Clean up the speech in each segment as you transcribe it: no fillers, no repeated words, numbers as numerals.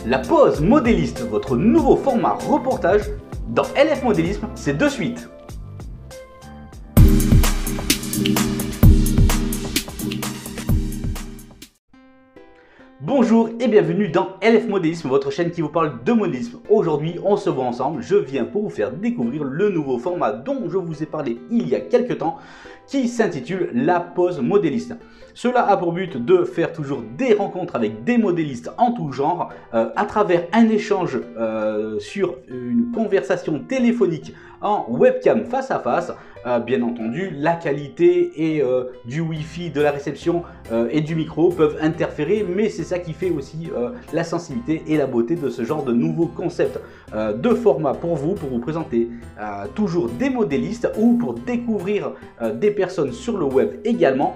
La pause modéliste, votre nouveau format reportage dans LF Modélisme, c'est de suite. Bonjour et bienvenue dans LF Modélisme, votre chaîne qui vous parle de modélisme. Aujourd'hui, on se voit ensemble, je viens pour vous faire découvrir le nouveau format dont je vous ai parlé il y a quelques temps, qui s'intitule la pause modéliste. Cela a pour but de faire toujours des rencontres avec des modélistes en tout genre, à travers un échange sur une conversation téléphonique en webcam face à face. Bien entendu, la qualité et du Wi-Fi, de la réception et du micro peuvent interférer, mais c'est ça qui fait aussi la sensibilité et la beauté de ce genre de nouveau concept de format pour vous présenter toujours des modélistes ou pour découvrir des personnes sur le web également.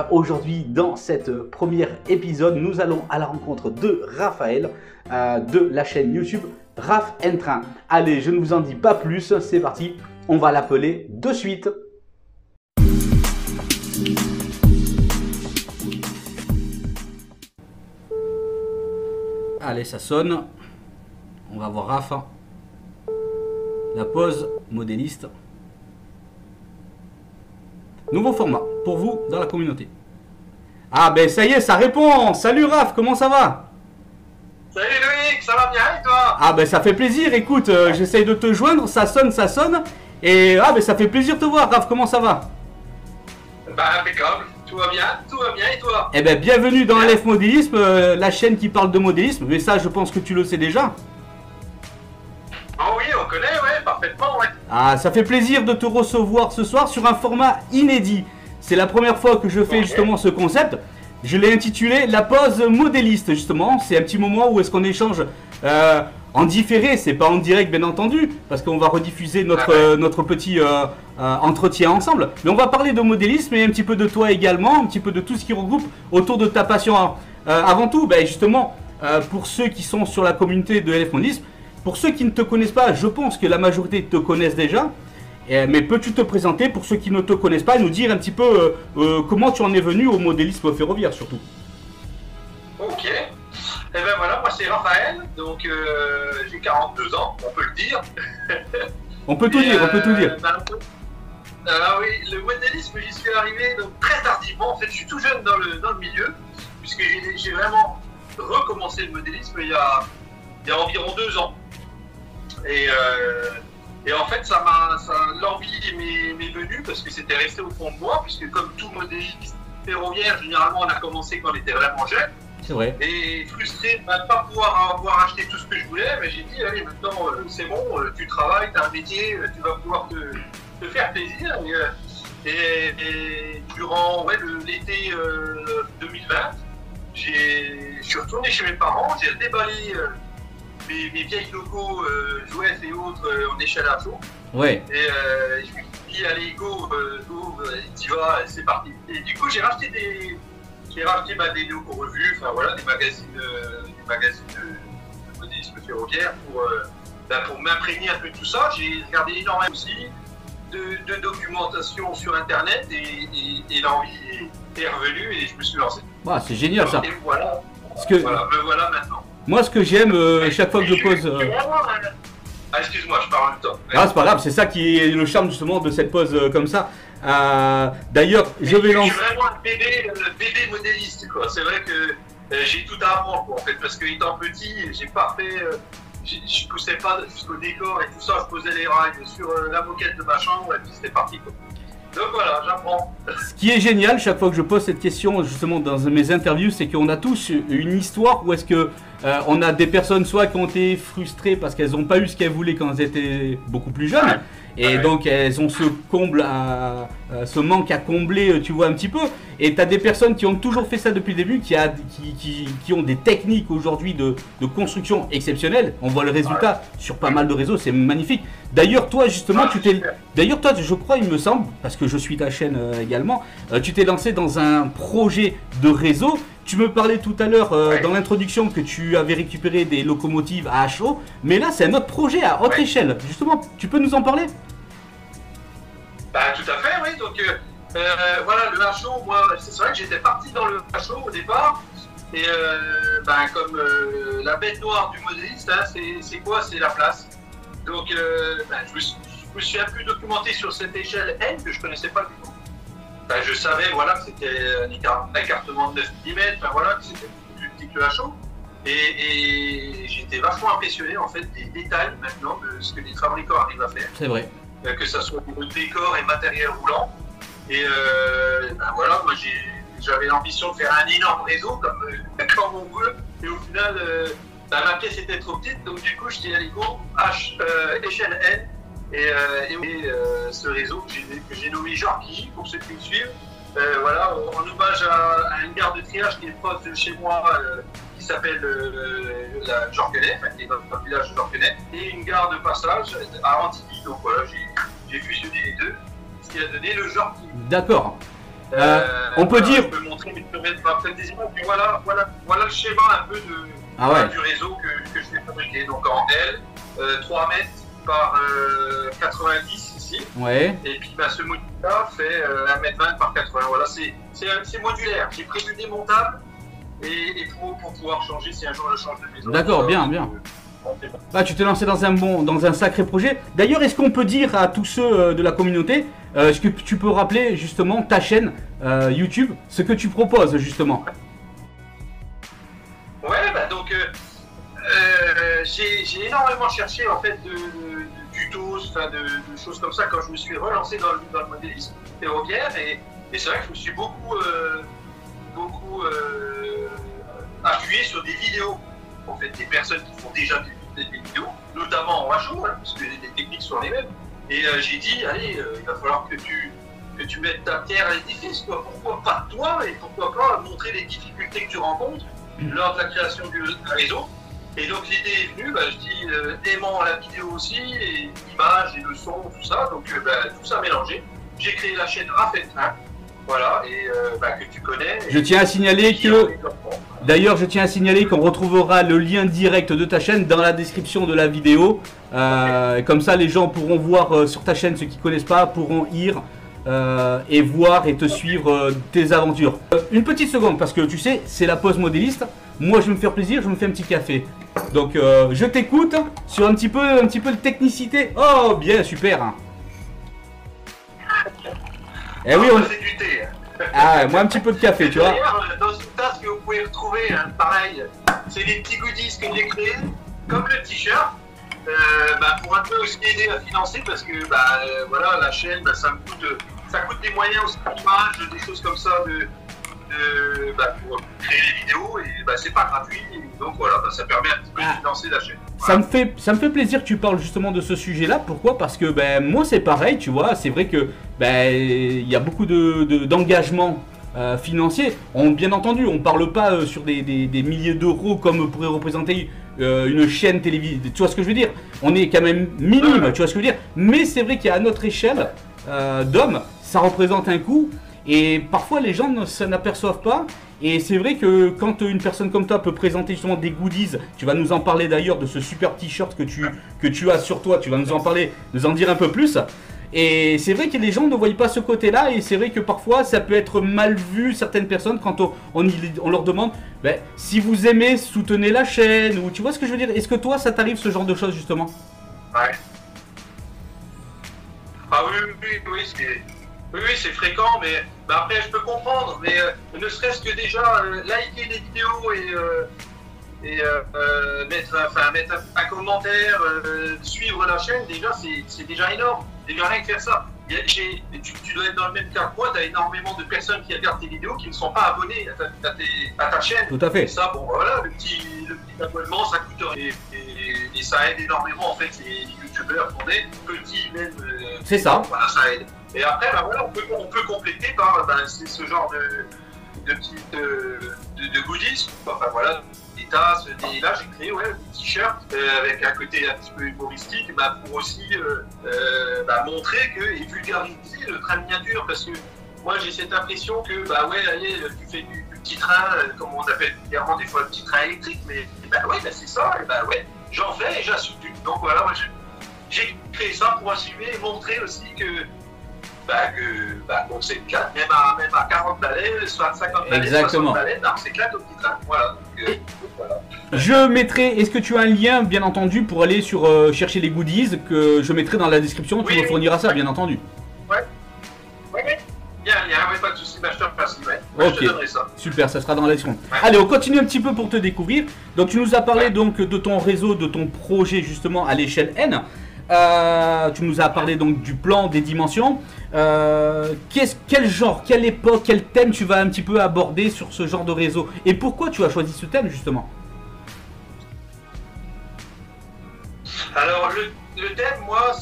Aujourd'hui, dans cette première épisode, nous allons à la rencontre de Raphaël de la chaîne YouTube Raph N-Train. Allez, je ne vous en dis pas plus, c'est parti, on va l'appeler de suite. Allez, ça sonne. On va voir Raph. La pause modéliste. Nouveau format pour vous dans la communauté. Ah ben ça y est, ça répond. Salut Raph, comment ça va? Salut Loïc, ça va bien et toi? Ah ben ça fait plaisir, écoute, j'essaye de te joindre, ça sonne. Et ah ben ça fait plaisir de te voir Raph, comment ça va? Bah impeccable, tout va bien et toi? Eh ben bienvenue dans LF Modélisme, la chaîne qui parle de modélisme, mais ça je pense que tu le sais déjà. Oh oui, on connaît, ouais, parfaitement, ouais. Ah, ça fait plaisir de te recevoir ce soir sur un format inédit. C'est la première fois que je fais justement ce concept. Je l'ai intitulé la pause modéliste justement. C'est un petit moment où est-ce qu'on échange en différé, c'est pas en direct bien entendu, parce qu'on va rediffuser notre petit entretien ensemble. Mais on va parler de modélisme et un petit peu de toi également, un petit peu de tout ce qui regroupe autour de ta passion. Alors, avant tout, ben, justement, pour ceux qui sont sur la communauté de LF Modélisme, pour ceux qui ne te connaissent pas, je pense que la majorité te connaissent déjà. Mais peux-tu te présenter pour ceux qui ne te connaissent pas et nous dire un petit peu comment tu en es venu au modélisme ferroviaire surtout? Ok. Et ben voilà, moi c'est Raphaël, donc j'ai 42 ans, on peut le dire. On peut tout dire. Oui, le modélisme, j'y suis arrivé donc très tardivement. En fait, je suis tout jeune dans le milieu, puisque j'ai vraiment recommencé le modélisme il y a environ 2 ans. Et en fait, l'envie m'est venue parce que c'était resté au fond de moi, puisque comme tout modéliste ferroviaire, généralement on a commencé quand on était vraiment jeune. C'est vrai. Et frustré de ne pas pouvoir avoir acheté tout ce que je voulais, mais j'ai dit, allez, maintenant c'est bon, tu travailles, tu as un métier, tu vas pouvoir te faire plaisir. Et durant l'été 2020, je suis retourné chez mes parents, j'ai déballé mes vieilles locaux, jouets et autres en échelle à chaud. Ouais. Et je me suis dit, allez, go, t'y vas, c'est parti. Et du coup, j'ai racheté des locaux revues, enfin voilà, des magazines de modélisme ferroviaire pour m'imprégner un peu de tout ça. J'ai regardé énormément aussi de documentation sur internet et l'envie est revenue et je me suis lancé. Ah, c'est génial ça. Et voilà. Me voilà maintenant. Moi, ce que j'aime, chaque fois que je pose. Ah, excuse-moi, je parle en même temps. Ah, c'est pas grave, c'est ça qui est le charme justement de cette pause comme ça. D'ailleurs, je vais lancer. Je suis vraiment un bébé modéliste, quoi. C'est vrai que j'ai tout à apprendre, quoi, en fait, parce qu'étant petit, j'ai pas fait. Je poussais pas jusqu'au décor et tout ça, je posais les rails sur la moquette de ma chambre et puis c'était parti, quoi. Donc voilà, j'apprends. Ce qui est génial, chaque fois que je pose cette question justement dans mes interviews, c'est qu'on a tous une histoire où est-ce que on a des personnes soit qui ont été frustrées parce qu'elles n'ont pas eu ce qu'elles voulaient quand elles étaient beaucoup plus jeunes, et donc elles ont ce manque à combler, tu vois un petit peu. Et tu as des personnes qui ont toujours fait ça depuis le début, qui ont des techniques aujourd'hui de construction exceptionnelles. On voit le résultat sur pas mal de réseaux, c'est magnifique. D'ailleurs, toi, justement, je crois, il me semble, parce que je suis ta chaîne également, tu t'es lancé dans un projet de réseau. Tu me parlais tout à l'heure dans l'introduction que tu avais récupéré des locomotives à HO, mais là, c'est un autre projet à autre échelle. Justement, tu peux nous en parler? Bah, tout à fait, oui. Donc, voilà, le HO, moi, c'est vrai que j'étais parti dans le HO au départ. Et comme la bête noire du modéliste, hein, c'est quoi? C'est la place. Donc je me suis un peu documenté sur cette échelle N que je connaissais pas du tout. Je savais voilà, que c'était un écartement de 9 mm, voilà, que c'était plus petit que le HO. Et j'étais vachement impressionné en fait des détails maintenant de ce que les fabricants arrivent à faire. C'est vrai. Que ça soit au décor et matériel roulant. Et voilà, moi j'avais l'ambition de faire un énorme réseau comme on veut. Et au final, ma pièce était trop petite, donc du coup je dis allez go, échelle N. Et ce réseau que j'ai nommé Jorki, pour ceux qui me suivent, voilà, en hommage à une gare de triage qui est proche de chez moi, qui s'appelle la Jorquenay, qui est dans le village de Jorquenay, et une gare de passage à Antilly. Donc voilà, j'ai fusionné les deux, ce qui a donné le Jorki. D'accord. On peut dire. Je peux montrer ma précision, puis voilà le schéma un peu du réseau que je vais fabriquer. Donc en L, 3 mètres par 90 ici. Ouais. Et puis ce module-là fait 1m20 par 80. Voilà, c'est modulaire. J'ai prévu démontable et pour pouvoir changer si un jour je change de maison. D'accord, bien. Tu t'es lancé dans un sacré projet. D'ailleurs, est-ce qu'on peut dire à tous ceux de la communauté, est-ce que tu peux rappeler justement ta chaîne YouTube, ce que tu proposes justement? Ouais, donc j'ai énormément cherché en fait de tutos, de choses comme ça quand je me suis relancé dans le modélisme ferroviaire et c'est vrai que je me suis beaucoup appuyé sur des vidéos, en fait, des personnes qui font déjà des vidéos, notamment en HO, hein, parce que les techniques sont les mêmes. Et j'ai dit, allez, il va falloir que tu mettes ta pierre à l'édifice, quoi. Pourquoi pas toi et pourquoi pas montrer les difficultés que tu rencontres lors de la création du réseau. Et donc l'idée est venue, je dis aimant la vidéo aussi, et l'image et le son, tout ça, donc tout ça mélangé. J'ai créé la chaîne Rafet 1, voilà, et que tu connais. Je tiens à signaler que, d'ailleurs, qu'on retrouvera le lien direct de ta chaîne dans la description de la vidéo. Comme ça, les gens pourront voir sur ta chaîne, ceux qui ne connaissent pas, pourront ir et voir et te suivre tes aventures. Une petite seconde, parce que tu sais, c'est la pause modéliste. Moi, je vais me faire plaisir, je me fais un petit café. Donc, je t'écoute sur un petit peu de technicité. Oh, bien, super. Eh oui, c'est du thé. Ah, moi un petit peu de café, tu vois. D'ailleurs, dans une tasse que vous pouvez retrouver, hein, pareil, c'est des petits goodies que j'ai créés, comme le t-shirt, pour un peu aussi aider à financer, parce que voilà, la chaîne, ça coûte des moyens aussi d'image, des choses comme ça, pour créer les vidéos, et c'est pas gratuit, donc voilà, ça permet un petit peu de financer la chaîne. Voilà. Ça me fait plaisir que tu parles justement de ce sujet-là. Pourquoi? Parce que moi c'est pareil, tu vois. C'est vrai que il y a beaucoup d'engagement financier. Bien entendu, on parle pas sur des milliers d'euros comme pourrait représenter une chaîne télévisée. Tu vois ce que je veux dire? On est quand même minime, tu vois ce que je veux dire? Mais c'est vrai qu'à notre échelle d'hommes, ça représente un coût. Et parfois les gens ne s'en aperçoivent pas. Et c'est vrai que quand une personne comme toi peut présenter justement des goodies, tu vas nous en parler d'ailleurs de ce super t-shirt que tu as sur toi, tu vas nous en parler, nous en dire un peu plus. Et c'est vrai que les gens ne voient pas ce côté-là, et c'est vrai que parfois ça peut être mal vu, certaines personnes, quand on leur demande si vous aimez, soutenez la chaîne, ou tu vois ce que je veux dire. Est-ce que toi ça t'arrive ce genre de choses justement? Ouais. Ah oui, c'est fréquent, mais après je peux comprendre, mais ne serait-ce que déjà liker les vidéos et mettre un commentaire, suivre la chaîne, déjà c'est déjà énorme. Déjà rien que faire ça. Tu dois être dans le même cas que moi, tu as énormément de personnes qui regardent tes vidéos qui ne sont pas abonnées à ta chaîne. Tout à fait. Et ça, voilà, le petit abonnement, ça coûte rien. Et ça aide énormément en fait les youtubeurs qu'on est, petits même. C'est ça. Voilà, ça aide. Et après, voilà, on peut compléter par ce genre de petites de goodies. Enfin voilà, des tasses, là j'ai créé des t-shirts avec un côté un petit peu humoristique, pour aussi montrer et vulgariser le train miniature, parce que moi j'ai cette impression que allez, tu fais du petit train, comme on appelle vulgairement des fois le petit train électrique, mais c'est ça, et j'en fais et j'assume. Donc voilà, moi j'ai créé ça pour assumer et montrer aussi que qu'on s'éclate, même à 40 balais, soit 50 balais, exactement. 60 balais, on s'éclate au petit train. Voilà. Donc, voilà. Je mettrai, est-ce que tu as un lien, bien entendu, pour aller sur chercher les goodies, que je mettrai dans la description, tu me fourniras ça, bien entendu. Ouais. Bien, pas de soucis, je te remercie, ok, je te donnerai ça. Super, ça sera dans la description. Ouais. Allez, on continue un petit peu pour te découvrir. Donc tu nous as parlé donc de ton réseau, de ton projet justement à l'échelle N. Tu nous as parlé donc du plan, des dimensions. Quel genre, quelle époque, quel thème tu vas un petit peu aborder sur ce genre de réseau? Et pourquoi tu as choisi ce thème justement? Alors le thème, moi,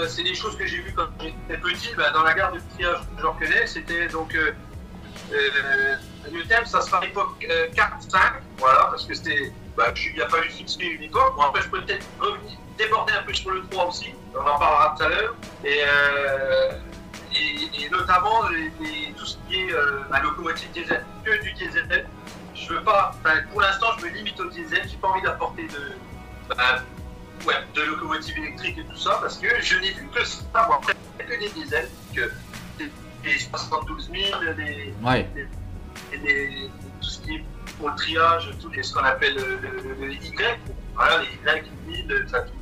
c'est des choses que j'ai vues quand j'étais petit, dans la gare de triage, j'en connais. C'était donc le thème, ça sera l'époque 4-5, voilà, parce que c'était, il n'y a pas eu fixé une époque. Bon, après, je peux peut-être déborder un peu sur le 3 aussi, on en parlera tout à l'heure. Et notamment tout ce qui est la locomotive diesel, que du diesel. Je veux pas, pour l'instant, je me limite au diesel, j'ai pas envie d'apporter de locomotives électriques et tout ça, parce que je n'ai vu que ça, moi, que des diesels, que des 72 000, tout ce qui est pour le triage, ce qu'on appelle le Y, voilà, les Y 1000, ça tout.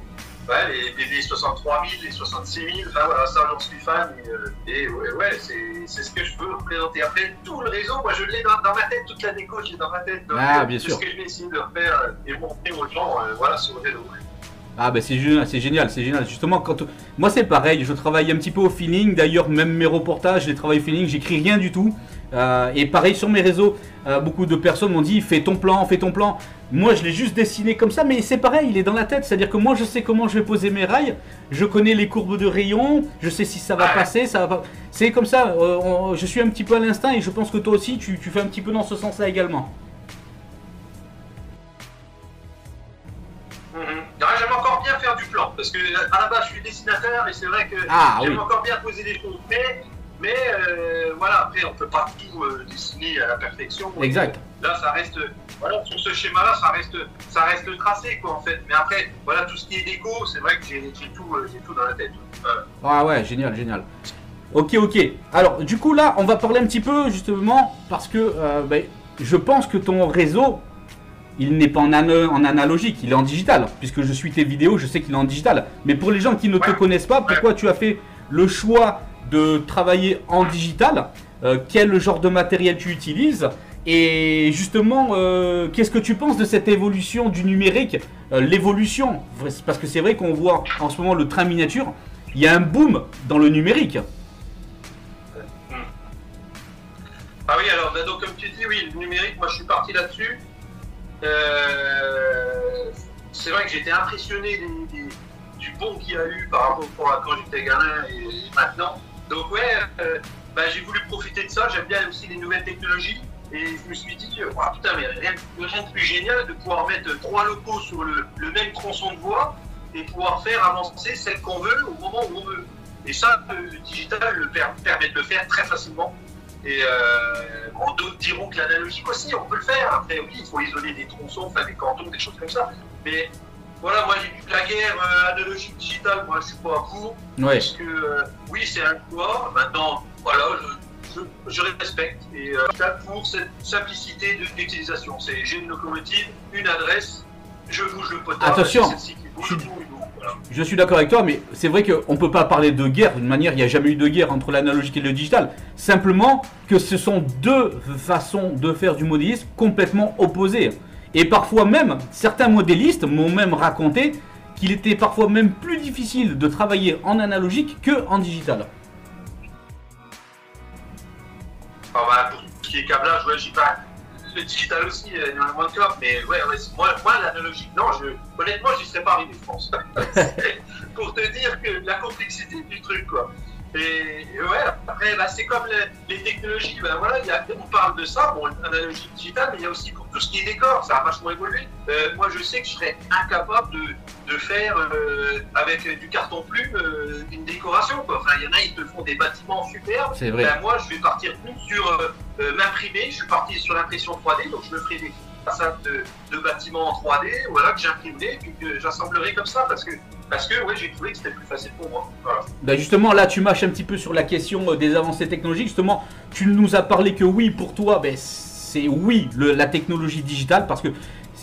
Les 63 000, les 66 000, enfin voilà, ça j'en suis fan et c'est ce que je veux représenter. Après, tout le réseau, moi je l'ai dans ma tête, toute la déco, j'ai dans ma tête. Donc, bien sûr. Ce que je vais essayer de refaire et montrer aux gens, voilà, sur le réseau. Ah c'est génial, c'est génial. Justement, moi c'est pareil, je travaille un petit peu au feeling. D'ailleurs, même mes reportages, je les travaille au feeling, j'écris rien du tout. Et pareil sur mes réseaux, beaucoup de personnes m'ont dit fais ton plan, fais ton plan. Moi je l'ai juste dessiné comme ça, mais c'est pareil, il est dans la tête. C'est-à-dire que moi je sais comment je vais poser mes rails, je connais les courbes de rayon, je sais si ça va passer, ça va pas. C'est comme ça, je suis un petit peu à l'instinct et je pense que toi aussi tu fais un petit peu dans ce sens-là également. J'aime encore bien faire du plan, parce que à la base je suis dessinateur et c'est vrai que j'aime encore bien poser des choses. Mais voilà, après on peut pas tout dessiner à la perfection. Exact. Là ça reste, voilà, sur ce schéma-là ça reste tracé quoi en fait. Mais après, voilà, tout ce qui est déco, c'est vrai que j'ai tout dans la tête. Ah ouais, génial, génial. Ok. Alors du coup là, on va parler un petit peu justement parce que je pense que ton réseau, il n'est pas en analogique, il est en digital. Puisque je suis tes vidéos, je sais qu'il est en digital. Mais pour les gens qui ne te connaissent pas, pourquoi tu as fait le choix de travailler en digital? Quel genre de matériel tu utilises? Et justement, qu'est-ce que tu penses de cette évolution du numérique? L'évolution, parce que c'est vrai qu'on voit en ce moment le train miniature, il y a un boom dans le numérique. Ah oui, alors donc comme tu dis, oui, le numérique, moi je suis parti là-dessus. C'est vrai que j'ai été impressionné du bond qu'il y a eu par rapport à quand j'étais gamin et maintenant. Donc j'ai voulu profiter de ça, j'aime bien aussi les nouvelles technologies et je me suis dit, putain, mais rien de plus génial de pouvoir mettre 3 locaux sur le même tronçon de voie et pouvoir faire avancer celle qu'on veut au moment où on veut. Et ça, le digital permet de le faire très facilement. Et d'autres diront que l'analogique aussi, on peut le faire. Après, oui, il faut isoler des tronçons, faire des cantons, des choses comme ça. Mais voilà, moi j'ai vu la guerre analogique digitale, moi je suis pas pour. Ouais. Parce que oui, c'est un choix. Maintenant, voilà, je respecte. Et pour cette simplicité d'utilisation. J'ai une locomotive, une adresse, je bouge le potard. Attention, je suis d'accord avec toi, mais c'est vrai qu'on ne peut pas parler de guerre. D'une manière, il n'y a jamais eu de guerre entre l'analogique et le digital. Simplement que ce sont deux façons de faire du modélisme complètement opposées. Et parfois même, certains modélistes m'ont même raconté qu'il était parfois même plus difficile de travailler en analogique que en digital. Pour ce qui est câblage, j'y pas. Le digital aussi, il y a moins de câbles, mais moi l'analogique, non, honnêtement, j'y serais pas arrivé, je pense. Pour te dire que la complexité du truc, quoi. Et après, c'est comme les technologies, on parle de ça, analogique digitale, mais il y a aussi pour tout ce qui est décor, ça a vachement évolué. Moi, je sais que je serais incapable de faire avec du carton plume une décoration, quoi. Enfin, il y en a, ils te font des bâtiments superbes. C'est vrai. Moi, je vais partir plus sur m'imprimer. Je suis parti sur l'impression 3D, donc je me ferai des façades de bâtiments en 3D, que j'imprimerai et que j'assemblerai comme ça, parce que parce que ouais, j'ai trouvé que c'était plus facile pour moi. Voilà. Ben justement, là, tu mâches un petit peu sur la question des avancées technologiques. Justement, tu nous as parlé que oui, pour toi, ben, c'est oui, la technologie digitale, parce que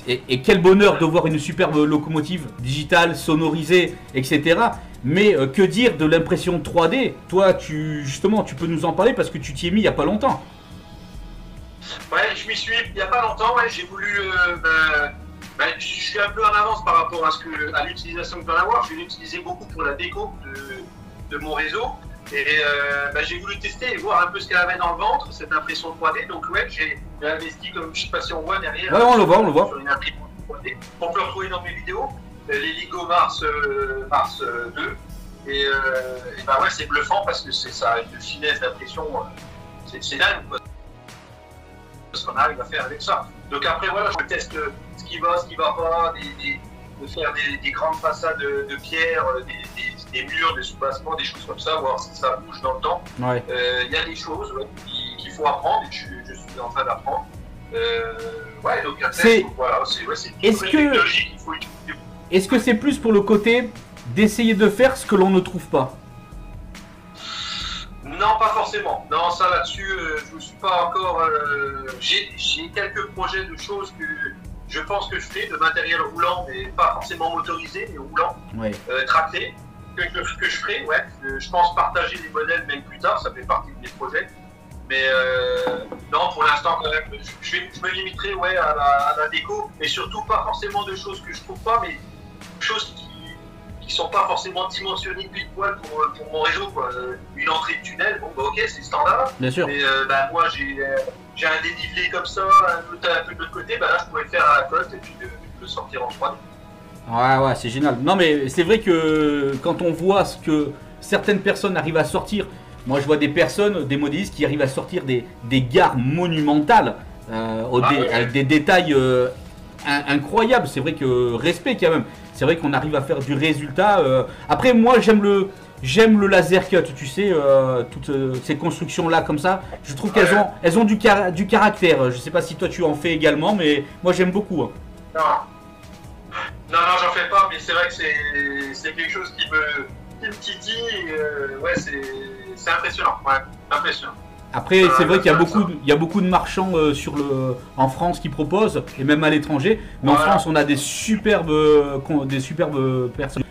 et quel bonheur de voir une superbe locomotive digitale, sonorisée, etc. Mais que dire de l'impression 3D? Toi, justement, tu peux nous en parler parce que tu t'y es mis il n'y a pas longtemps. Ouais, je m'y suis il n'y a pas longtemps, ouais, j'ai voulu. Je suis un peu en avance par rapport à l'utilisation que je vais en avoir. Je vais l'utiliser beaucoup pour la déco de mon réseau. Et j'ai voulu tester et voir un peu ce qu'elle avait dans le ventre, cette impression 3D. Donc ouais, j'ai investi, comme je ne sais pas si on voit derrière. Ouais, on le voit. Sur une imprimante 3D. On peut retrouver dans mes vidéos les Lego Mars 2. Et ouais, c'est bluffant parce que ça a une finesse d'impression, c'est dingue quoi, ce qu'on arrive à faire avec ça. Donc après voilà, je teste ce qui va pas, de faire des grandes façades de pierre, des murs, des soubassements, des choses comme ça, voir si ça bouge dans le temps. Ouais. Y a des choses qu'il faut apprendre et je suis en train d'apprendre. Ouais, donc après, voilà, c'est une technologie qu'il faut utiliser. Est-ce que c'est plus pour le côté d'essayer de faire ce que l'on ne trouve pas? Non, pas forcément. Non, ça là-dessus, je ne suis pas encore. J'ai quelques projets de choses que je pense que je fais, de matériel roulant, mais pas forcément motorisé, mais roulant, ouais. Tracté, que je ferai, ouais. Je pense partager des modèles même plus tard, ça fait partie de mes projets. Mais non, pour l'instant, quand même, je me limiterai ouais, à la déco, et surtout pas forcément de choses que je trouve pas, mais choses qui sont pas forcément dimensionnées pile poil pour mon réseau, quoi. Une entrée de tunnel, bon bah ok, c'est standard. Bien sûr. Mais moi j'ai un dénivelé comme ça, un peu de l'autre côté, là je pourrais le faire à la cote et puis de le sortir en 3D. Ouais, c'est génial. Non mais c'est vrai que quand on voit ce que certaines personnes arrivent à sortir, moi je vois des personnes, des modélistes qui arrivent à sortir des gares monumentales avec des détails incroyables. C'est vrai que respect quand même. C'est vrai qu'on arrive à faire du résultat. Après, moi, j'aime le laser cut, tu sais, toutes ces constructions-là comme ça. Je trouve qu'elles ont du caractère. Je sais pas si toi tu en fais également, mais moi j'aime beaucoup. Hein. Non, j'en fais pas, mais c'est vrai que c'est quelque chose qui me titille. Ouais, c'est impressionnant. Ouais, impressionnant. Après, c'est vrai qu'il y a beaucoup de marchands en France qui proposent, et même à l'étranger. Mais en France, on a des superbes personnes.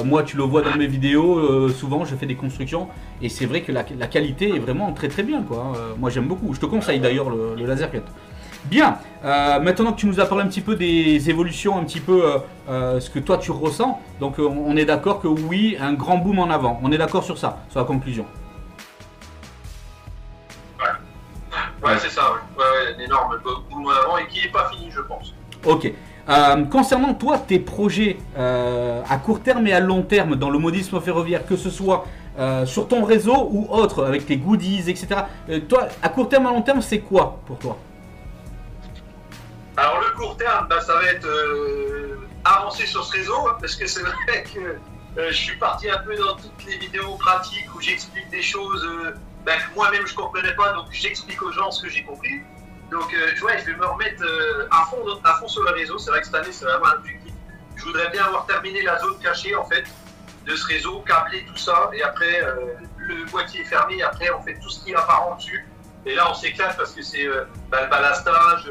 Moi, tu le vois dans mes vidéos, souvent, je fais des constructions. Et c'est vrai que la qualité est vraiment très très bien, quoi. Moi, j'aime beaucoup. Je te conseille d'ailleurs le laser cut. Bien, maintenant que tu nous as parlé un petit peu des évolutions, un petit peu ce que toi tu ressens. Donc, on est d'accord que oui, un grand boom en avant. On est d'accord sur ça, sur la conclusion. Ouais, c'est ça, ouais, un énorme boom en avant et qui n'est pas fini, je pense. Ok. Concernant toi, tes projets à court terme et à long terme dans le modélisme ferroviaire, que ce soit sur ton réseau ou autre, avec tes goodies, etc. Toi, à court terme et à long terme, c'est quoi pour toi? Alors, le court terme, ça va être avancer sur ce réseau, hein, parce que c'est vrai que je suis parti un peu dans toutes les vidéos pratiques où j'explique des choses que moi-même je ne comprenais pas, donc j'explique aux gens ce que j'ai compris. Donc je vais me remettre à fond sur le réseau. C'est vrai que cette année c'est vraiment un objectif. Je voudrais bien avoir terminé la zone cachée en fait de ce réseau, câbler tout ça, et après le boîtier est fermé, et après on fait tout ce qui est apparent dessus. Et là on s'éclate parce que c'est le balastage,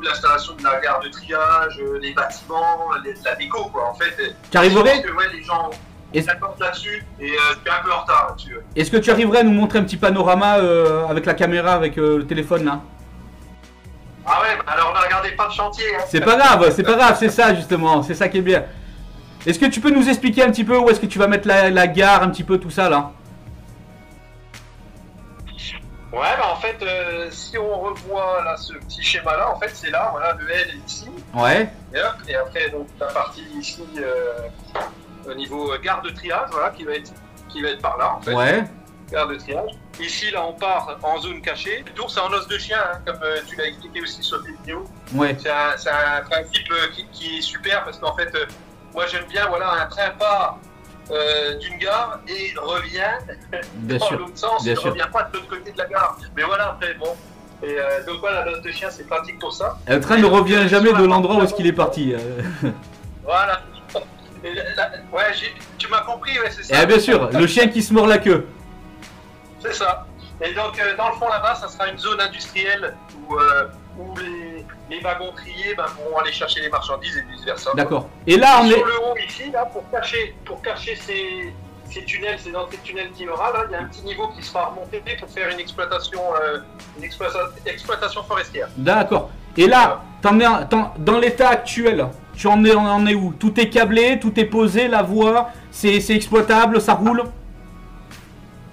l'installation de la gare de triage, les bâtiments, la déco quoi en fait. Tu arriverais? Je pense que les gens s'accordent là-dessus et je suis un peu en retard là-dessus. Est-ce que tu arriverais à nous montrer un petit panorama avec la caméra, avec le téléphone là? Ah ouais, alors ne regardez pas de chantier. Hein. C'est pas grave, c'est ça justement, c'est ça qui est bien. Est-ce que tu peux nous expliquer un petit peu où est-ce que tu vas mettre la gare, un petit peu tout ça là? Ouais, en fait, si on revoit là ce petit schéma là, en fait c'est là, voilà, le L est ici. Ouais. Et après donc la partie ici au niveau gare de triage, voilà, qui va être par là en fait. Ouais. Gare de triage. Ici, là, on part en zone cachée. Le tour, c'est en os de chien, hein, comme tu l'as expliqué aussi sur tes vidéos. Ouais. C'est un principe qui est super parce qu'en fait, moi, j'aime bien, voilà, un train part d'une gare et revient dans l'autre sens. Il ne revient pas de l'autre côté de la gare. Mais voilà, après, bon. Et donc voilà, l'os de chien, c'est pratique pour ça. Un train ne revient jamais de l'endroit où est-ce qu'il est parti. Voilà. Ouais, tu m'as compris, ouais, c'est ça. Eh bien sûr, le chien qui se mord la queue. C'est ça. Et donc, dans le fond, là-bas, ça sera une zone industrielle où les wagons triés pourront aller chercher les marchandises et vice-versa. D'accord. Et là, on est... Sur le haut, ici, là, pour cacher ces tunnels, ces entrées de tunnels qu'il y aura, là, il y a un petit niveau qui sera remonté pour faire une exploitation forestière. D'accord. Et là, dans l'état actuel, tu en es où? Tout est câblé, tout est posé, la voie, c'est exploitable, ça roule?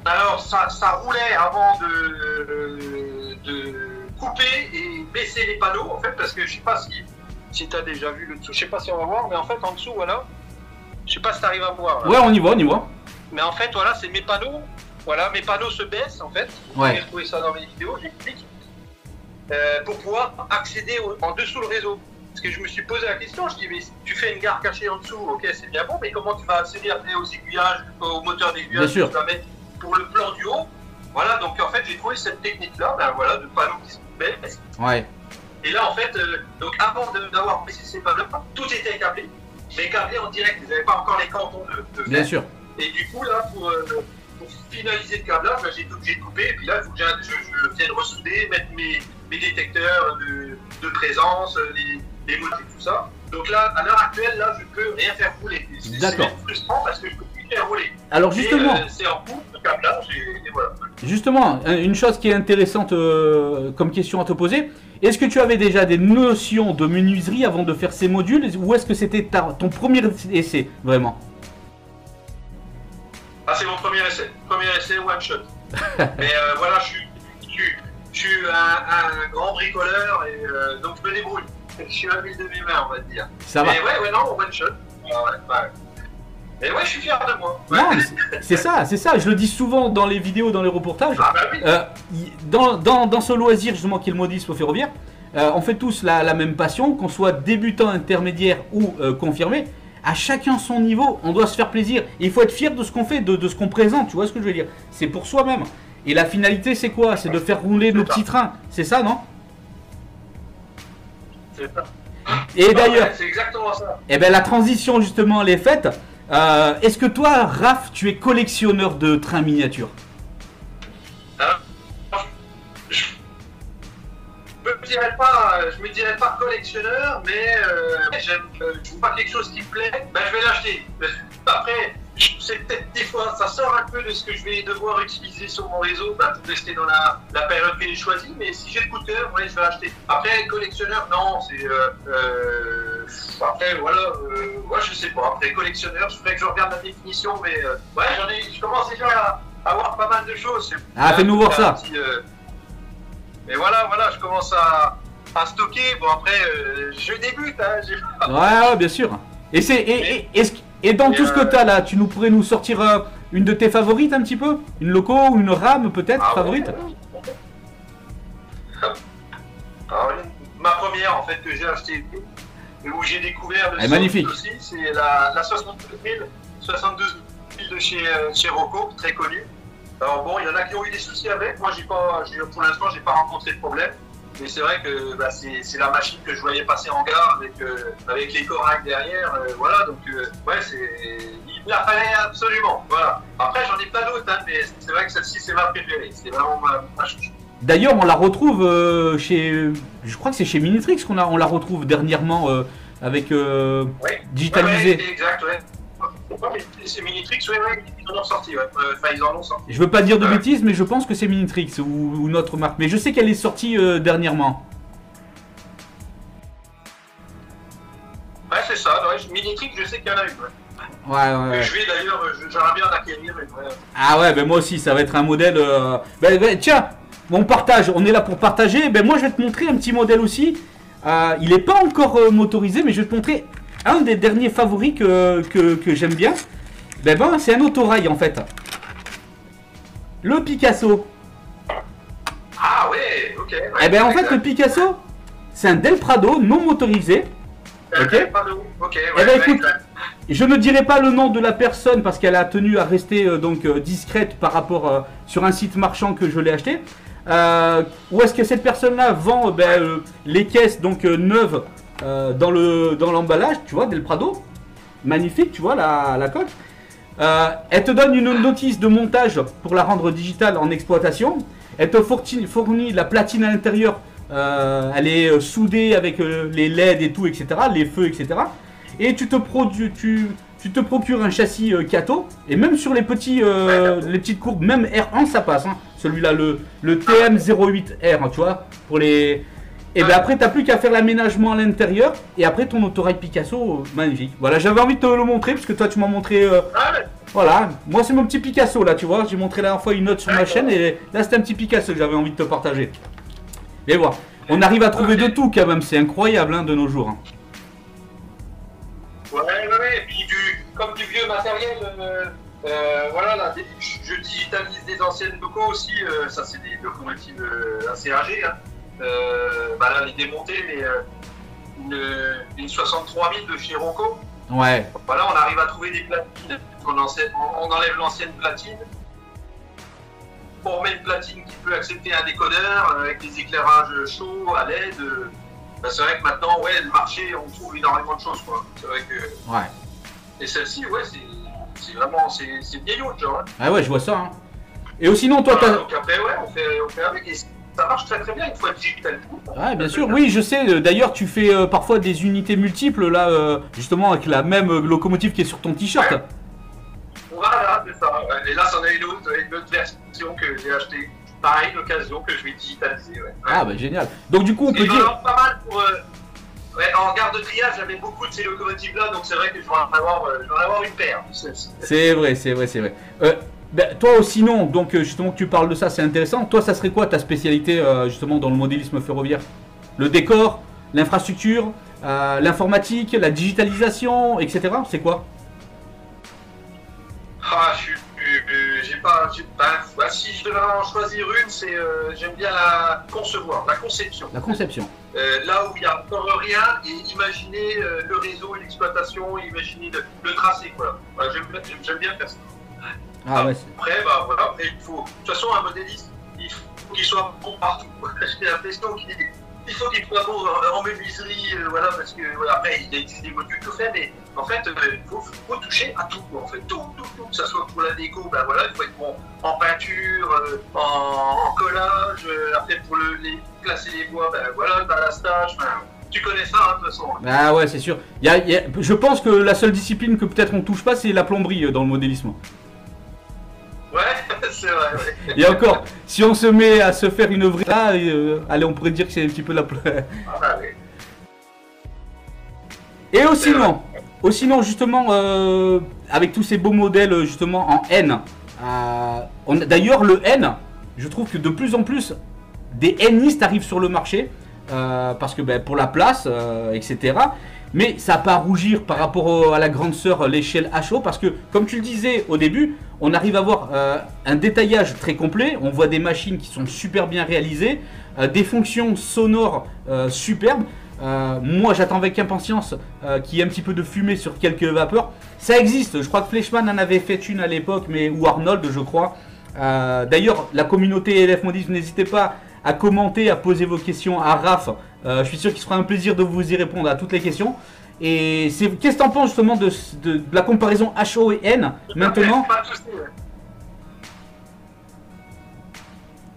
Alors, ça roulait avant de couper et baisser les panneaux, en fait, parce que je sais pas si tu as déjà vu le dessous, je sais pas si on va voir, mais en fait, en dessous, voilà, je sais pas si tu arrives à voir. Là. Ouais, on y voit, on y voit. Mais en fait, voilà, c'est mes panneaux. Voilà, mes panneaux se baissent, en fait. Vous pouvez retrouver ça dans mes vidéos, j'explique. Pour pouvoir accéder en dessous le réseau. Parce que je me suis posé la question, je dis, mais si tu fais une gare cachée en dessous, ok, c'est bien bon, mais comment tu vas accéder après aux aiguillages, au moteur d'aiguillage que tu vas mettre pour le plan du haut? Voilà, donc en fait, j'ai trouvé cette technique-là, voilà, de panneaux qui se baissent. Ouais. Et là, en fait, donc avant d'avoir baissé ces panneaux, tout était câblé, mais câblé en direct, ils n'avaient pas encore les cantons de fer. Bien sûr. Et du coup, là, pour finaliser le câblage, j'ai tout obligé de couper. Et puis là, il faut que je vienne ressouder, mettre mes détecteurs de présence, les mots et tout ça. Donc là, à l'heure actuelle, là, je peux rien faire rouler. C'est frustrant parce que je peux plus faire rouler. Alors justement, c'est en cours, le câblage, et voilà. Justement, une chose qui est intéressante comme question à te poser, est-ce que tu avais déjà des notions de menuiserie avant de faire ces modules, ou est-ce que c'était ton premier essai, vraiment? Ah, c'est mon premier essai one shot. Mais voilà, je suis un grand bricoleur et donc je me débrouille. Je suis à l'huile de mes mains, on va dire. Ça va. Mais ouais, non, one shot. Mais ouais, je suis fier de moi. Ouais. Non, c'est ça. Je le dis souvent dans les vidéos, dans les reportages. Ah bah oui. Dans ce loisir justement qui est le modisme ferroviaire, on fait tous la même passion, qu'on soit débutant, intermédiaire ou confirmé. À chacun son niveau, on doit se faire plaisir. Et il faut être fier de ce qu'on fait, de ce qu'on présente, tu vois ce que je veux dire? C'est pour soi-même. Et la finalité, c'est quoi? C'est de faire rouler nos petits trains. C'est ça, non? C'est ça. Et d'ailleurs, c'est exactement ça. Eh ben, la transition, justement, elle est faite. Est-ce que toi, Raph, tu es collectionneur de trains miniatures? Je me dirais pas collectionneur, mais j'aime, je vois pas quelque chose qui me plaît, je vais l'acheter. Après, c'est peut-être des fois, ça sort un peu de ce que je vais devoir utiliser sur mon réseau pour rester dans la période que j'ai choisie, mais si j'ai le coup de cœur, je vais l'acheter. Après, collectionneur, non, c'est... après, voilà, moi je sais pas. Après, collectionneur, je ferais que je regarde la définition, mais je commence déjà à avoir pas mal de choses. Ah, fais-nous voir ça. Mais voilà, je commence à stocker. Bon, après, je débute. Hein, ouais, bien sûr. Et dans tout ce que tu as là, tu pourrais nous sortir une de tes favorites un petit peu? Une loco ou une rame peut-être favorite? Alors, ma première en fait que j'ai achetée, où j'ai découvert le magnifique aussi, c'est la 72 000 de chez Rocco, très connue. Alors bon, il y en a qui ont eu des soucis avec. Moi, pour l'instant, j'ai pas rencontré de problème. Mais c'est vrai que c'est la machine que je voyais passer en gare avec les coracs derrière. Voilà, donc il la fallait absolument. Voilà. Après, j'en ai plein d'autres, hein, mais c'est vrai que celle-ci, c'est ma préférée. C'est vraiment ma chouchou. D'ailleurs, on la retrouve je crois que c'est chez Minitrix qu'on la retrouve dernièrement avec digitalisé. Ouais, exact, ouais. C'est Minitrix, ils en ont sorti, Enfin, ils en ont sorti. Je veux pas dire de bêtises, mais je pense que c'est Minitrix ou notre marque. Mais je sais qu'elle est sortie dernièrement. Ouais, c'est ça. Minitrix, je sais qu'il y en a une. Ouais. Je vais d'ailleurs, j'aimerais bien en acquérir une. Ah ouais, moi aussi, ça va être un modèle. Tiens, on partage, on est là pour partager. Moi, je vais te montrer un petit modèle aussi. Il n'est pas encore motorisé, mais je vais te montrer un des derniers favoris que j'aime bien. C'est un autorail en fait. Le Picasso. Ah ouais, ok. En fait, le Picasso, c'est un Del Prado non motorisé. Ok. Écoute, je ne dirai pas le nom de la personne parce qu'elle a tenu à rester discrète par rapport sur un site marchand que je l'ai acheté. Où est-ce que cette personne-là vend les caisses neuves dans l'emballage, tu vois, Del Prado. magnifique, tu vois, la coque. Elle te donne une notice de montage pour la rendre digitale en exploitation. Elle te fournit la platine à l'intérieur. Elle est soudée avec les LED et tout, etc. Les feux, etc. Et tu te procures un châssis Kato. Et même sur les petites courbes, même R1, ça passe. Hein. Celui-là, le TM08R, hein, tu vois, pour les... Et bien après, tu n'as plus qu'à faire l'aménagement à l'intérieur. Et après, ton autorail Picasso, magnifique. Voilà, j'avais envie de te le montrer, parce que toi, tu m'as montré... Voilà, moi, c'est mon petit Picasso, là, tu vois. J'ai montré la dernière fois une note sur ma chaîne. Et là, c'était un petit Picasso que j'avais envie de te partager. Et voilà. On arrive à trouver de tout, quand même. C'est incroyable, hein, de nos jours. Hein. Ouais. Et puis, comme du vieux matériel... voilà, là, je digitalise des anciennes locaux aussi. Ça, c'est des locomotives assez âgées. Hein. Là, les démonter, mais une 63 000 de chez Ronco. Ouais. Voilà, on arrive à trouver des platines. On enlève l'ancienne platine. On met une platine qui peut accepter un décodeur avec des éclairages chauds à LED. C'est vrai que maintenant, ouais, le marché, on trouve énormément de choses, quoi. C'est vrai que. Ouais. Et celle-ci, ouais, c'est vraiment, c'est vieillot, genre. Hein. Ah ouais, je vois ça. Hein. Et sinon, toi, t'as. Donc après, ouais, on fait avec. Et ça marche très bien une fois digital. Ouais, bien sûr. Oui, je sais. D'ailleurs, tu fais parfois des unités multiples, là, justement, avec la même locomotive qui est sur ton t-shirt. Ouais. Voilà, c'est ça. Et là, c'en a une autre version que j'ai achetée. Pareil, l'occasion que je vais digitaliser. Ouais. Ah, bah génial. Donc, du coup, on peut dire. Pas mal pour. En gare de triage, j'avais beaucoup de ces locomotives-là, donc c'est vrai que je vais en avoir une paire. C'est vrai. Toi, sinon, donc justement que tu parles de ça, c'est intéressant. Toi, ça serait quoi ta spécialité justement dans le modélisme ferroviaire? Le décor, l'infrastructure, l'informatique, la digitalisation, etc. C'est quoi? Si je devais en choisir une, c'est j'aime bien la concevoir, la conception. La conception. Là où il n'y a encore rien, et imaginer le réseau et l'exploitation, imaginer le tracé, quoi. Voilà, j'aime bien faire ça. Après, il faut. De toute façon, un modéliste, il faut qu'il soit bon partout. J'ai l'impression qu'il faut qu'il soit bon en menuiserie, voilà, parce que après, il existe des modules tout faits, mais en fait, il faut toucher à tout, en fait, tout, que ça soit pour la déco, il faut être bon en peinture, en collage, après pour placer les bois, le balastage, tu connais ça, hein, de toute façon. Ah ouais, c'est sûr. Je pense que la seule discipline que peut-être on touche pas, c'est la plomberie dans le modélisme. Ouais, c'est vrai. Ouais. Et encore, si on se met à se faire une vraie là, allez, on pourrait dire que c'est un petit peu la. Oui. Et sinon, justement, avec tous ces beaux modèles justement en N, d'ailleurs le N, je trouve que de plus en plus des Nistes arrivent sur le marché parce que pour la place, etc. Mais ça n'a pas à rougir par rapport à la grande sœur, l'échelle HO, parce que comme tu le disais au début, on arrive à avoir un détaillage très complet, on voit des machines qui sont super bien réalisées, des fonctions sonores superbes. Moi j'attends avec impatience qu'il y ait un petit peu de fumée sur quelques vapeurs. Ça existe, je crois que Fleischmann en avait fait une à l'époque, ou Arnold je crois. D'ailleurs la communauté LF Modisme, n'hésitez pas à commenter, à poser vos questions à Raph. Je suis sûr qu'il sera un plaisir de vous y répondre à toutes les questions. Et qu'est-ce que tu en penses justement de la comparaison HO et N maintenant?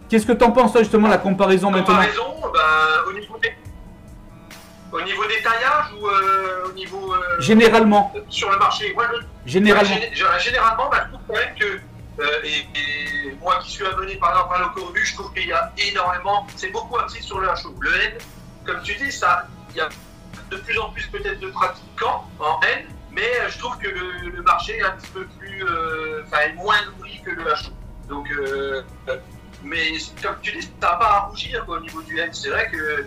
Qu'est-ce que tu en penses toi justement la comparaison maintenant? Au niveau des taillages ou au niveau... généralement. Sur le marché. Généralement. Généralement, je trouve quand même que... et moi qui suis abonné par exemple à l'Ocoru, je trouve qu'il y a énormément... C'est beaucoup axé sur le HO. Le N, comme tu dis, il y a de plus en plus peut-être de pratiquants en N, mais je trouve que le marché est un petit peu plus... est moins nourri que le HO. Donc... mais comme tu dis, ça n'a pas à rougir au niveau du N. C'est vrai que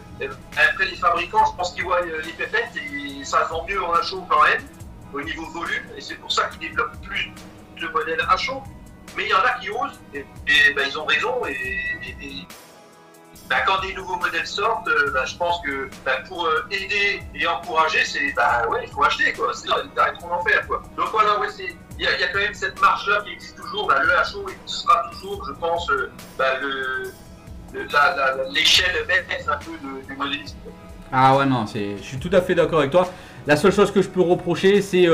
après les fabricants, je pense qu'ils voient les pépettes et ça se vend mieux en HO qu'en N au niveau volume. Et c'est pour ça qu'ils développent plus de modèles HO. Mais il y en a qui osent et ils ont raison. Quand des nouveaux modèles sortent, je pense que pour aider et encourager, il faut acheter quoi. C'est là, ils arrêteront d'en faire quoi. Donc voilà, il y a quand même cette marche-là qui existe toujours. Le HO sera toujours, je pense, l'échelle baisse un peu du modélisme. Ah ouais, non, je suis tout à fait d'accord avec toi. La seule chose que je peux reprocher, c'est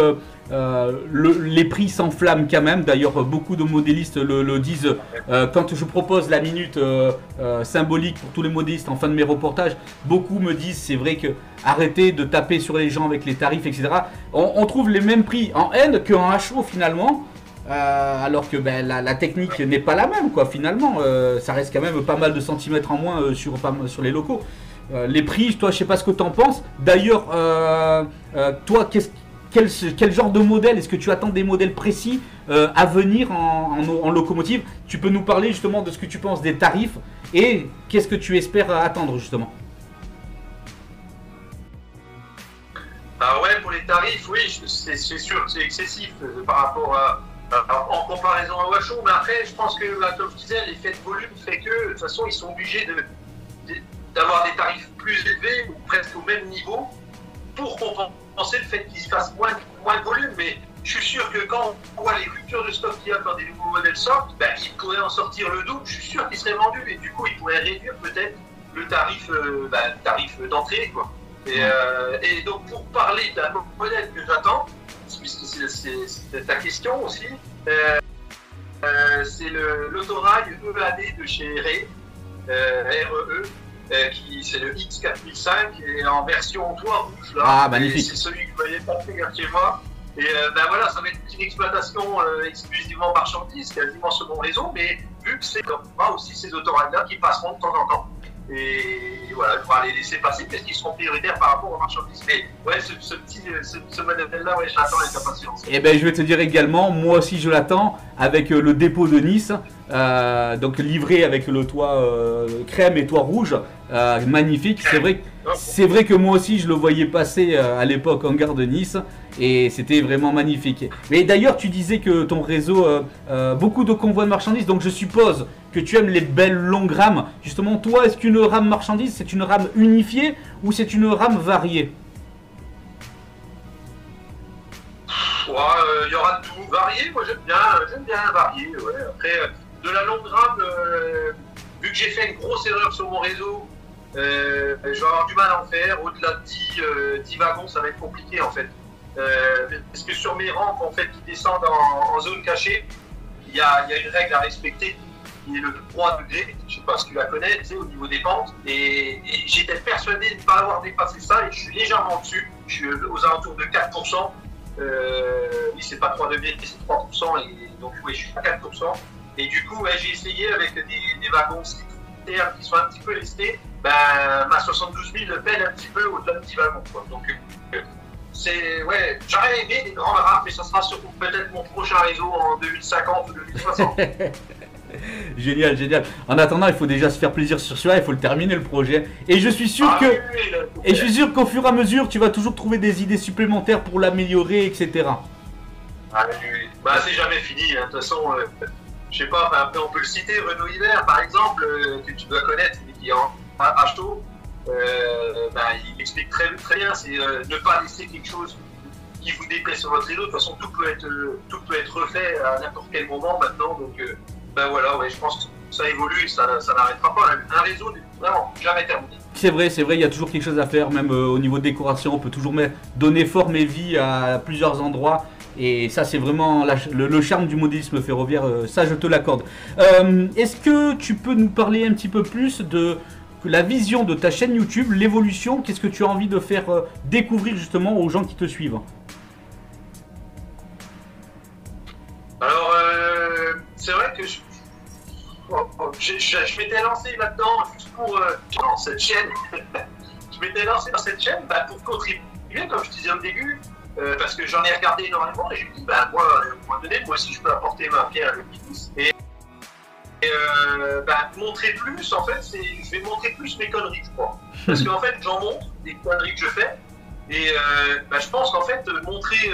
les prix s'enflamment quand même. D'ailleurs, beaucoup de modélistes le disent. Quand je propose la minute symbolique pour tous les modélistes en fin de mes reportages, beaucoup me disent c'est vrai que arrêtez de taper sur les gens avec les tarifs, etc. On trouve les mêmes prix en N qu'en HO finalement. Alors que ben, la technique n'est pas la même quoi finalement, ça reste quand même pas mal de centimètres en moins sur les locaux. Les prix, toi je sais pas ce que tu en penses. D'ailleurs, toi quel genre de modèle, est-ce que tu attends des modèles précis à venir en locomotive? Tu peux nous parler justement de ce que tu penses des tarifs et qu'est-ce que tu espères attendre justement? Ah ouais, pour les tarifs, oui, c'est sûr que c'est excessif par rapport en comparaison à Wachon, mais après, je pense que, comme je disais, l'effet de volume fait que, de toute façon, ils sont obligés d'avoir des tarifs plus élevés ou presque au même niveau pour compenser le fait qu'ils se fassent moins de volume. Mais je suis sûr que quand on voit les ruptures de stock qu'il y a quand des nouveaux modèles sortent, ben, ils pourraient en sortir le double, je suis sûr qu'ils seraient vendus et du coup, ils pourraient réduire peut-être le tarif d'entrée, quoi. Et donc, pour parler d'un modèle que j'attends, puisque c'est ta question aussi, c'est l'autorail EAD de chez RE, c'est le X4005 et en version toit rouge. Là. Ah, magnifique. C'est celui que vous voyez passer chez moi. Et ben voilà, ça va être une exploitation exclusivement marchandise, quasiment sur mon réseau, mais vu que c'est comme moi aussi ces autorails-là qui passeront de temps en temps. Et voilà, il faudra les laisser passer parce qu'ils seront prioritaires par rapport aux marchandises. Mais ouais, ce modèle-là, ouais, je l'attends avec impatience. Et ben, je vais te dire également, moi aussi je l'attends avec le dépôt de Nice, donc livré avec le toit crème et toit rouge, magnifique. C'est vrai que moi aussi je le voyais passer à l'époque en gare de Nice et c'était vraiment magnifique. Mais d'ailleurs, tu disais que ton réseau, beaucoup de convois de marchandises, donc je suppose que tu aimes les belles longues rames. Justement, toi, est-ce qu'une rame marchandise, c'est une rame unifiée ou c'est une rame variée? Il y aura tout varié. Moi, j'aime bien varier. Ouais. Après, de la longue rame, vu que j'ai fait une grosse erreur sur mon réseau, je vais avoir du mal à en faire. Au-delà de 10 wagons, ça va être compliqué en fait. Parce que sur mes rampes en fait, qui descendent en zone cachée, il y a une règle à respecter qui est le 3 degrés, je ne sais pas si tu la connais, tu sais, au niveau des pentes, et j'étais persuadé de ne pas avoir dépassé ça, et je suis légèrement dessus, je suis aux alentours de 4%, oui c'est pas 3 degrés, c'est 3%, et donc oui je suis à 4%, et du coup ouais, j'ai essayé avec des wagons citernes qui sont un petit peu lestés, ben, ma 72 000 peine un petit peu au-delà de 10 wagons, quoi. Donc ouais, j'aurais aimé des grandes rames, mais ça sera sur peut-être mon prochain réseau en 2050 ou 2060. Génial, génial. En attendant, il faut déjà se faire plaisir sur celui-là, il faut le terminer le projet. Et je suis sûr je suis sûr qu'au fur et à mesure, tu vas toujours trouver des idées supplémentaires pour l'améliorer, etc. Ah, oui. Bah, c'est jamais fini. Hein. De toute façon, je sais pas, après on peut le citer, Renaud Hiver, par exemple, que tu dois connaître, qui est en H2, il explique très bien, c'est ne pas laisser quelque chose qui vous déplaît sur votre réseau. De toute façon, tout peut être refait à n'importe quel moment maintenant. Donc, voilà, ouais, je pense que ça évolue et ça n'arrêtera pas. Un réseau n'est vraiment jamais terminé. C'est vrai, il y a toujours quelque chose à faire, même au niveau de décoration, on peut toujours donner forme et vie à plusieurs endroits. Et ça, c'est vraiment le charme du modélisme ferroviaire, ça je te l'accorde. Est-ce que tu peux nous parler un petit peu plus de la vision de ta chaîne YouTube, l'évolution, qu'est-ce que tu as envie de faire découvrir justement aux gens qui te suivent? Alors, c'est vrai que je m'étais lancé là-dedans juste pour dans cette chaîne. Je m'étais lancé dans cette chaîne pour contribuer, comme je disais au début, parce que j'en ai regardé énormément et je me dis, moi, à un moment donné, moi aussi, je peux apporter ma pierre à l'édifice. Et montrer plus, en fait, je vais montrer plus mes conneries, je crois. Parce qu'en fait, j'en montre des conneries que je fais. Et je pense qu'en fait, montrer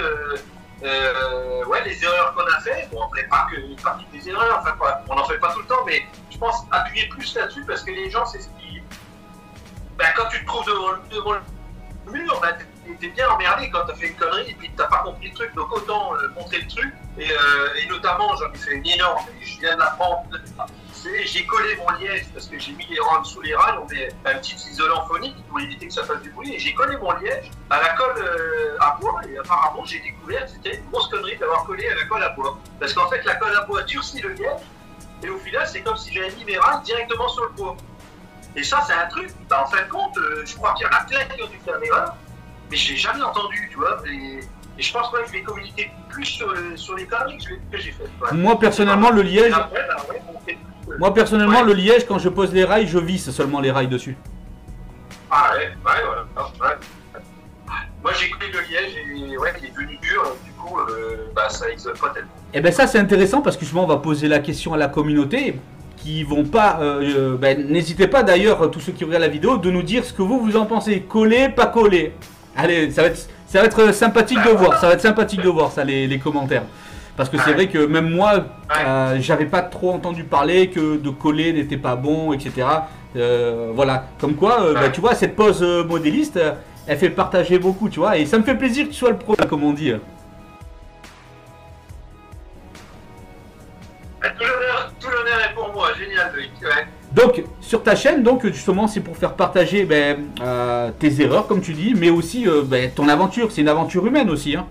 les erreurs qu'on a fait, bon, après, pas que toutes des erreurs, enfin, on n'en fait pas tout le temps, mais je pense appuyer plus là-dessus parce que les gens, c'est ce qui. Quand tu te trouves devant le mur, t'es bien emmerdé quand t'as fait une connerie et puis t'as pas compris le truc, donc autant montrer le truc. Et notamment, j'en ai fait une énorme, et je viens de l'apprendre. j'ai collé mon liège parce que j'ai mis les rames sous les rails, on met un petit isolant phonique pour éviter que ça fasse du bruit, et j'ai collé mon liège à la colle à bois, et apparemment j'ai découvert que c'était une grosse connerie d'avoir collé à la colle à bois. Parce qu'en fait la colle à bois durcit le liège, et au final c'est comme si j'avais mis mes rails directement sur le bois. Et ça c'est un truc, en fin de compte, je crois qu'il y en a plein qui ont dû faire l'erreur, mais je l'ai jamais entendu, tu vois. Et je pense que je vais communiquer plus sur les conneries que j'ai faites. Ouais. Moi personnellement le liège, après, ouais, moi personnellement le liège, quand je pose les rails, je visse seulement les rails dessus. Ah ouais, voilà. Ouais. Moi j'ai collé le liège et ouais, il est devenu dur, et du coup ça isole pas tellement. Et ben ça c'est intéressant parce que justement on va poser la question à la communauté qui vont pas, n'hésitez pas d'ailleurs tous ceux qui regardent la vidéo de nous dire ce que vous en pensez, coller, pas coller. Allez, ça va être sympathique de voir, ça les commentaires. Parce que c'est vrai que même moi, j'avais pas trop entendu parler que de coller n'était pas bon, etc. Voilà, comme quoi, tu vois, cette pose modéliste, elle fait partager beaucoup, tu vois, et ça me fait plaisir que tu sois le pro, comme on dit. Tout l'honneur est pour moi, génial, Loïc. Ouais. Donc, sur ta chaîne, donc justement, c'est pour faire partager tes erreurs, comme tu dis, mais aussi ton aventure. C'est une aventure humaine aussi. Hein.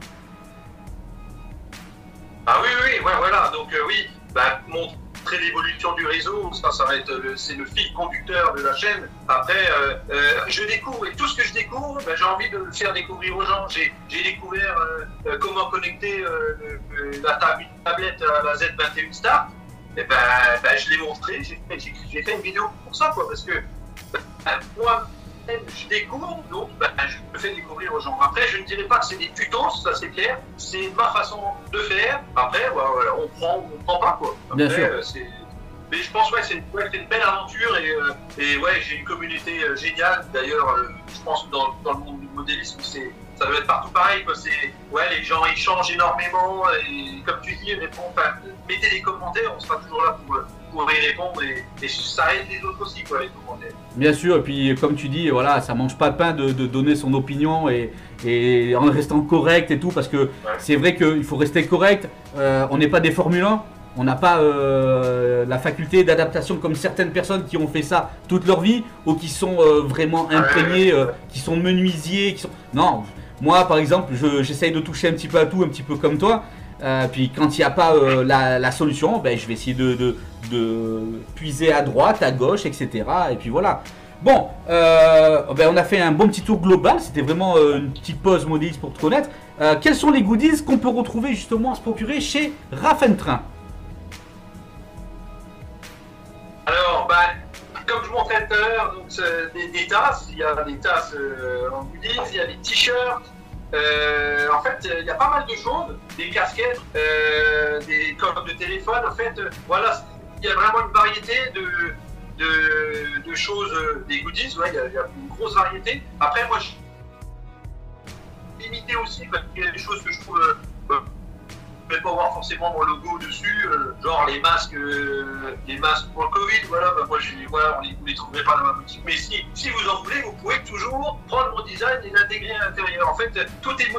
Ah oui, ouais, voilà. Donc oui, montrer l'évolution du réseau, ça va être c'est le fil conducteur de la chaîne. Après, je découvre, et tout ce que je découvre, j'ai envie de le faire découvrir aux gens. J'ai découvert comment connecter la tablette à la Z21 Start. Et je l'ai montré, j'ai fait une vidéo pour ça, quoi, parce que moi, je découvre, donc je le fais découvrir aux gens. Après, je ne dirais pas que c'est des tutos, ça c'est clair, c'est ma façon de faire. Après, voilà, on prend pas, quoi. Après, bien sûr. Mais je pense que c'est une belle aventure, et ouais, j'ai une communauté géniale. D'ailleurs, je pense que dans le monde du modélisme, ça doit être partout pareil, quoi. Les gens échangent énormément, et comme tu dis, mettez des commentaires, on sera toujours là pour y répondre, et ça aide les autres aussi, quoi, les commentaires. Bien sûr, et puis comme tu dis, voilà, ça mange pas de pain de donner son opinion et en restant correct et tout, parce que c'est vrai qu'il faut rester correct. On n'est pas des Formule 1. On n'a pas la faculté d'adaptation comme certaines personnes qui ont fait ça toute leur vie ou qui sont vraiment imprégnés, qui sont menuisiers. Non, moi par exemple, j'essaye de toucher un petit peu à tout, un petit peu comme toi. Puis quand il n'y a pas la solution, je vais essayer de puiser à droite, à gauche, etc. Et puis voilà. Bon, on a fait un bon petit tour global. C'était vraiment une petite pause modéliste pour te connaître. Quels sont les goodies qu'on peut retrouver justement à se procurer chez Raffentrain? Alors, comme je montrais tout à l'heure, des tasses, il y a des tasses en goodies, il y a des t-shirts. En fait, il y a pas mal de choses, des casquettes, des coques de téléphone. En fait, voilà, il y a vraiment une variété de choses, des goodies. Ouais, il y a une grosse variété. Après, moi, je suis limité aussi parce qu'il y a des choses que je trouve. Je ne vais pas voir forcément mon logo dessus, genre les masques pour le Covid, voilà, vous les trouverez pas dans ma boutique. Mais si vous en voulez, vous pouvez toujours prendre mon design et l'intégrer à l'intérieur. En fait, tout est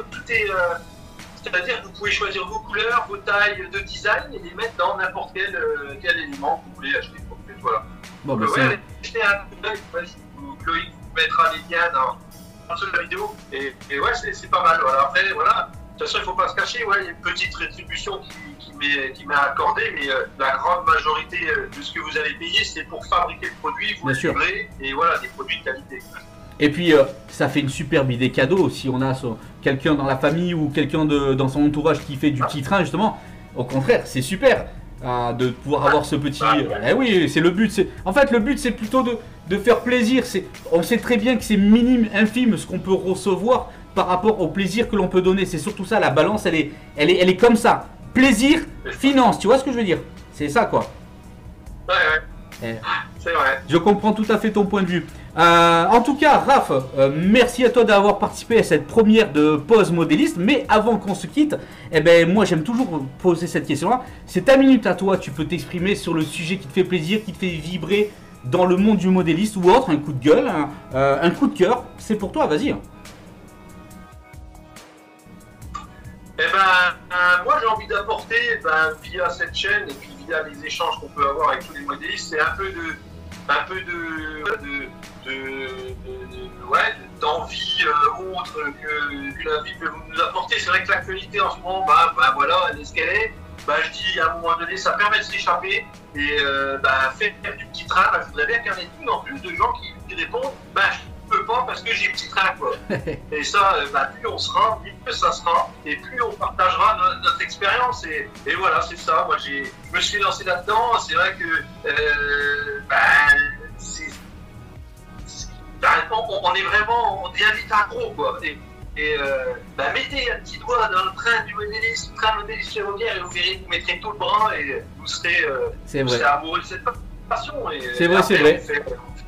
c'est-à-dire que vous pouvez choisir vos couleurs, vos tailles de design et les mettre dans n'importe quel élément que vous voulez acheter. Voilà. Bon, allez jeter un coup d'œil, Loïc vous mettra les liens dans la vidéo, et ouais, c'est pas mal. Voilà. Après, voilà. De toute façon, il ne faut pas se cacher, il y a une petite rétribution qui m'est accordée, mais la grande majorité de ce que vous allez payer, c'est pour fabriquer le produit, vous le livrez, et voilà, des produits de qualité. Et puis, ça fait une superbe idée cadeau si on a quelqu'un dans la famille ou quelqu'un dans son entourage qui fait du petit train, justement. Au contraire, c'est super de pouvoir avoir ce petit... oui, c'est le but. En fait, le but, c'est plutôt de faire plaisir. On sait très bien que c'est minime, infime ce qu'on peut recevoir par rapport au plaisir que l'on peut donner. C'est surtout ça, la balance, elle est comme ça. Plaisir, finance, tu vois ce que je veux dire? C'est ça, quoi. Ouais. C'est vrai. Je comprends tout à fait ton point de vue. En tout cas, Raph, merci à toi d'avoir participé à cette première de pause modéliste. Mais avant qu'on se quitte, moi j'aime toujours poser cette question-là. C'est ta minute à toi, tu peux t'exprimer sur le sujet qui te fait plaisir, qui te fait vibrer dans le monde du modéliste ou autre, un coup de gueule, un coup de cœur. C'est pour toi, vas-y. Moi j'ai envie d'apporter via cette chaîne et puis via les échanges qu'on peut avoir avec tous les modélistes, c'est un peu d'envie autre que la vie peut nous apporter. C'est vrai que l'actualité en ce moment, voilà, elle est ce qu'elle est. Je dis à un moment donné, ça permet de s'échapper et faire du petit train. Je voudrais bien qu'il y en ait plus en plus de gens qui répondent, je peux pas parce que j'ai petit train, quoi. Et ça, plus on sera, plus ça sera, et plus on partagera notre expérience. Et voilà, c'est ça. Moi, je me suis lancé là-dedans. C'est vrai que on est vraiment, on devient vite accro, quoi. Mettez un petit doigt dans le train du modéliste, ferroviaire, et vous verrez, vous mettrez tout le bras et vous serez amoureux de cette passion. C'est vrai.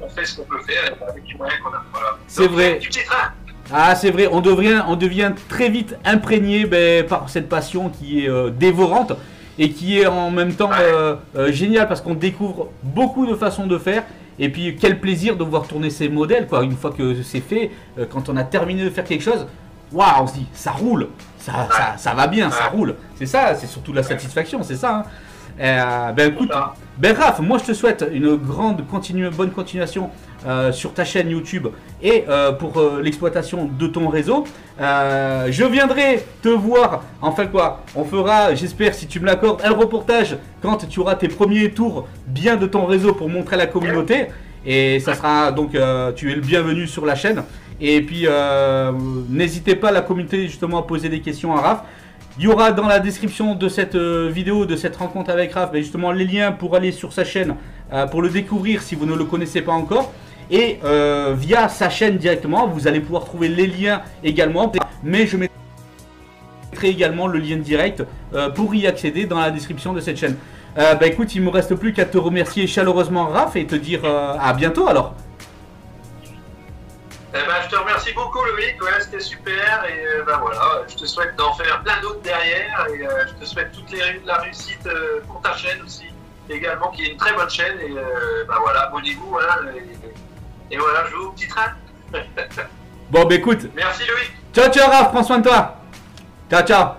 On fait ce qu'on peut faire avec les moyens qu'on a. Voilà. C'est vrai. Du petit train. Ah, c'est vrai, on devient très vite imprégné par cette passion qui est dévorante et qui est en même temps géniale parce qu'on découvre beaucoup de façons de faire. Et puis quel plaisir de voir tourner ces modèles, quoi. Une fois que c'est fait, quand on a terminé de faire quelque chose, waouh, on se dit ça roule, ça va bien, ça roule. C'est ça, c'est surtout la satisfaction, c'est ça. Écoute, Raph, moi je te souhaite une bonne continuation sur ta chaîne YouTube et pour l'exploitation de ton réseau. Je viendrai te voir, enfin quoi, on fera, j'espère si tu me l'accordes, un reportage quand tu auras tes premiers tours bien de ton réseau pour montrer à la communauté. Et ça sera donc, tu es le bienvenu sur la chaîne. Et puis n'hésitez pas la communauté justement à poser des questions à Raph. Il y aura dans la description de cette vidéo, de cette rencontre avec Raph, justement les liens pour aller sur sa chaîne, pour le découvrir si vous ne le connaissez pas encore. Et via sa chaîne directement, vous allez pouvoir trouver les liens également. Mais je mettrai également le lien direct pour y accéder dans la description de cette chaîne. Écoute, il ne me reste plus qu'à te remercier chaleureusement Raph et te dire à bientôt alors. Je te remercie beaucoup Loïc, c'était super et voilà, je te souhaite d'en faire plein d'autres derrière et je te souhaite toute la réussite pour ta chaîne aussi également qui est une très bonne chaîne et voilà, abonnez-vous et voilà, je vais au petit train. Bon écoute. Merci Loïc. Ciao Raph, prends soin de toi. Ciao. Ciao.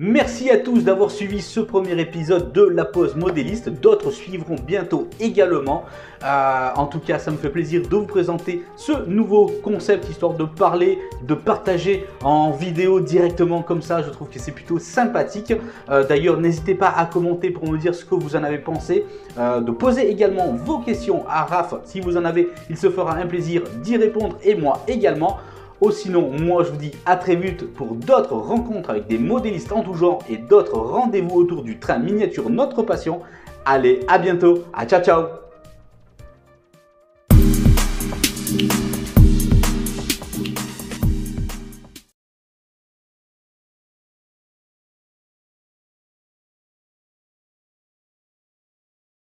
Merci à tous d'avoir suivi ce premier épisode de La Pause Modéliste. D'autres suivront bientôt également. En tout cas, ça me fait plaisir de vous présenter ce nouveau concept, histoire de parler, de partager en vidéo directement comme ça. Je trouve que c'est plutôt sympathique. D'ailleurs, n'hésitez pas à commenter pour me dire ce que vous en avez pensé. De poser également vos questions à Raph. Si vous en avez, il se fera un plaisir d'y répondre et moi également. Sinon, moi je vous dis à très vite pour d'autres rencontres avec des modélistes en tout genre et d'autres rendez-vous autour du train miniature, notre passion. Allez, à bientôt, ciao.